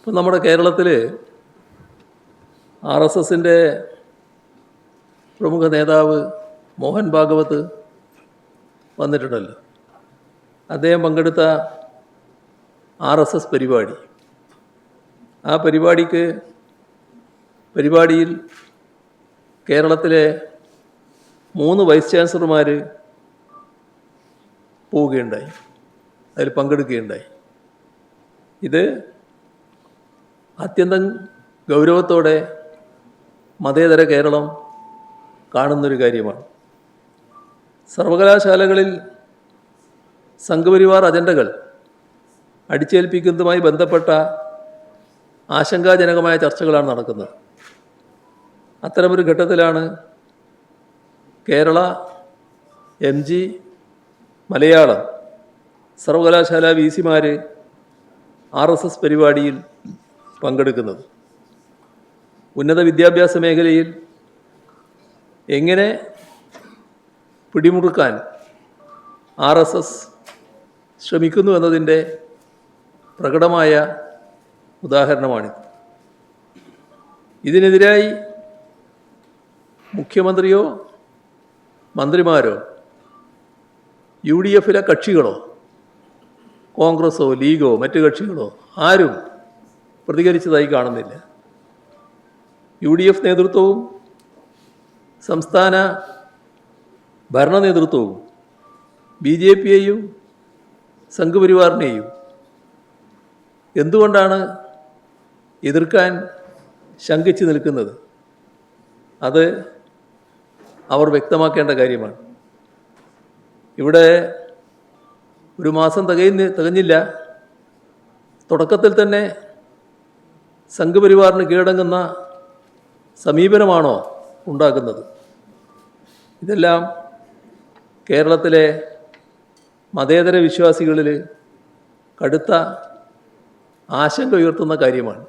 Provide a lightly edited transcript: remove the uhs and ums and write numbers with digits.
ഇപ്പം നമ്മുടെ കേരളത്തിൽ RSSൻ്റെ പ്രമുഖ നേതാവ് മോഹൻ ഭാഗവത് വന്നിട്ടുണ്ടല്ലോ. അദ്ദേഹം പങ്കെടുത്ത RSS പരിപാടി, ആ പരിപാടിയിൽ കേരളത്തിലെ 3 വൈസ് ചാൻസലർമാർ പോവുകയുണ്ടായി, അതിൽ പങ്കെടുക്കുകയുണ്ടായി. ഇത് അത്യന്തം ഗൗരവത്തോടെ മതേതര കേരളം കാണുന്നൊരു കാര്യമാണ്. സർവകലാശാലകളിൽ സംഘപരിവാർ അജണ്ടകൾ അടിച്ചേൽപ്പിക്കുന്നതുമായി ബന്ധപ്പെട്ട ആശങ്കാജനകമായ ചർച്ചകളാണ് നടക്കുന്നത്. അത്തരമൊരു ഘട്ടത്തിലാണ് കേരള, MG, മലയാളം സർവകലാശാല VC-മാർ RSS പരിപാടിയിൽ പങ്കെടുക്കുന്നത്. ഉന്നത വിദ്യാഭ്യാസ മേഖലയിൽ എങ്ങനെ പിടിമുറുക്കാൻ RSS ശ്രമിക്കുന്നു എന്നതിൻ്റെ പ്രകടമായ ഉദാഹരണമാണിത്. ഇതിനെതിരായി മുഖ്യമന്ത്രിയോ മന്ത്രിമാരോ UDF-ലെ കക്ഷികളോ കോൺഗ്രസോ ലീഗോ മറ്റു കക്ഷികളോ ആരും പ്രതികരിച്ചതായി കാണുന്നില്ല. UDF നേതൃത്വവും സംസ്ഥാന ഭരണ നേതൃത്വവും BJP-യെയും സംഘപരിവാറിനെയും എന്തുകൊണ്ടാണ് എതിർക്കാൻ ശങ്കിച്ചു നിൽക്കുന്നത്? അത് അവർ വ്യക്തമാക്കേണ്ട കാര്യമാണ്. ഇവിടെ ഒരു മാസം തികഞ്ഞില്ല, തുടക്കത്തിൽ തന്നെ സംഘപരിവാറിന് കീഴടങ്ങുന്ന സമീപനമാണോ ഉണ്ടാക്കുന്നത്? ഇതെല്ലാം കേരളത്തിലെ മതേതര വിശ്വാസികളിൽ കടുത്ത ആശങ്ക ഉയർത്തുന്ന കാര്യമാണ്.